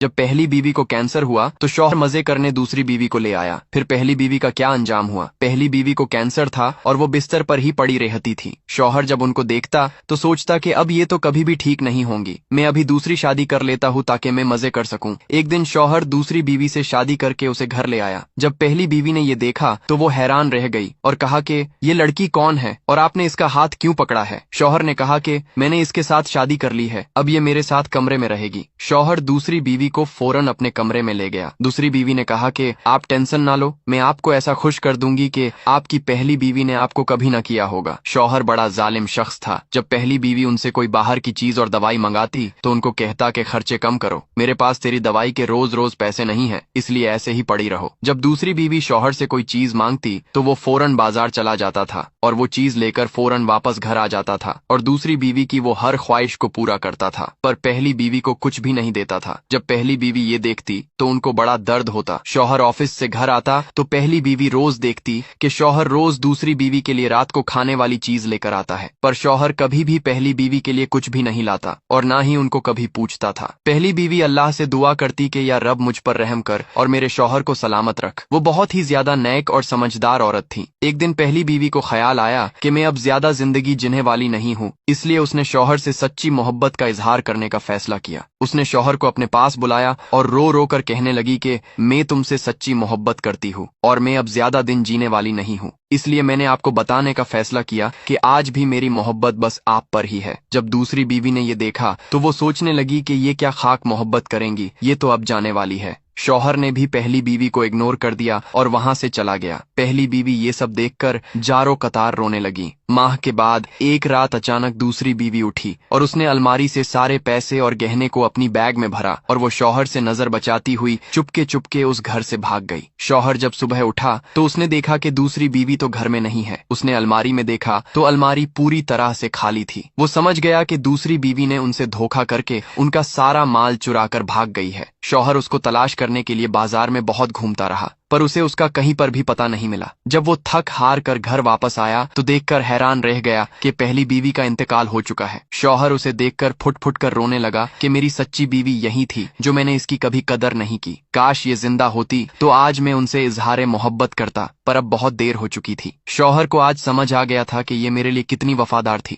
जब पहली बीवी को कैंसर हुआ तो शौहर मजे करने दूसरी बीवी को ले आया। फिर पहली बीवी का क्या अंजाम हुआ। पहली बीवी को कैंसर था और वो बिस्तर पर ही पड़ी रहती थी। शौहर जब उनको देखता तो सोचता कि अब ये तो कभी भी ठीक नहीं होंगी, मैं अभी दूसरी शादी कर लेता हूँ ताकि मैं मजे कर सकूं। एक दिन शौहर दूसरी बीवी से शादी करके उसे घर ले आया। जब पहली बीवी ने ये देखा तो वो हैरान रह गई और कहा कि ये लड़की कौन है और आपने इसका हाथ क्यों पकड़ा है। शौहर ने कहा कि मैंने इसके साथ शादी कर ली है, अब ये मेरे साथ कमरे में रहेगी। शौहर दूसरी बीवी को फौरन अपने कमरे में ले गया। दूसरी बीवी ने कहा कि आप टेंशन ना लो, मैं आपको ऐसा खुश कर दूंगी कि आपकी पहली बीवी ने आपको कभी ना किया होगा। शौहर बड़ा जालिम शख्स था। जब पहली बीवी उनसे कोई बाहर की चीज और दवाई मंगाती तो उनको कहता कि खर्चे कम करो, मेरे पास तेरी दवाई के रोज रोज पैसे नहीं है, इसलिए ऐसे ही पड़ी रहो। जब दूसरी बीवी शौहर से कोई चीज मांगती तो वो फौरन बाजार चला जाता था और वो चीज लेकर फौरन वापस घर आ जाता था और दूसरी बीवी की वो हर ख्वाहिश को पूरा करता था, पर पहली बीवी को कुछ भी नहीं देता था। जब पहली बीवी ये देखती तो उनको बड़ा दर्द होता। शौहर ऑफिस से घर आता तो पहली बीवी रोज देखती कि शौहर रोज दूसरी बीवी के लिए रात को खाने वाली चीज लेकर आता है, पर शौहर कभी भी पहली बीवी के लिए कुछ भी नहीं लाता और ना ही उनको कभी पूछता था। पहली बीवी अल्लाह से दुआ करती कि या रब मुझ पर रहम कर और मेरे शौहर को सलामत रख। वो बहुत ही ज्यादा नेक और समझदार औरत थी। एक दिन पहली बीवी को ख्याल आया कि मैं अब ज्यादा जिंदगी जीने वाली नहीं हूँ, इसलिए उसने शौहर से सच्ची मोहब्बत का इजहार करने का फैसला किया। उसने शौहर को अपने पास बुलाया और रो रो कर कहने लगी कि मैं तुमसे सच्ची मोहब्बत करती हूँ और मैं अब ज्यादा दिन जीने वाली नहीं हूँ, इसलिए मैंने आपको बताने का फैसला किया कि आज भी मेरी मोहब्बत बस आप पर ही है। जब दूसरी बीवी ने ये देखा तो वो सोचने लगी कि ये क्या खाक मोहब्बत करेंगी, ये तो अब जाने वाली है। शौहर ने भी पहली बीवी को इग्नोर कर दिया और वहां से चला गया। पहली बीवी ये सब देखकर जारो कतार रोने लगी। माह के बाद एक रात अचानक दूसरी बीवी उठी और उसने अलमारी से सारे पैसे और गहने को अपनी बैग में भरा और वो शौहर से नजर बचाती हुई चुपके चुपके उस घर से भाग गई। शौहर जब सुबह उठा तो उसने देखा कि दूसरी बीवी तो घर में नहीं है। उसने अलमारी में देखा तो अलमारी पूरी तरह से खाली थी। वो समझ गया कि दूसरी बीवी ने उनसे धोखा करके उनका सारा माल चुरा कर भाग गई है। शौहर उसको तलाश करने के लिए बाजार में बहुत घूमता रहा, पर उसे उसका कहीं पर भी पता नहीं मिला। जब वो थक हार कर घर वापस आया तो देखकर हैरान रह गया कि पहली बीवी का इंतकाल हो चुका है। शौहर उसे देखकर फुट फुट कर रोने लगा कि मेरी सच्ची बीवी यही थी जो मैंने इसकी कभी कदर नहीं की। काश ये जिंदा होती तो आज मैं उनसे इजहार मोहब्बत करता, पर अब बहुत देर हो चुकी थी। शौहर को आज समझ आ गया था कि ये मेरे लिए कितनी वफादार थी।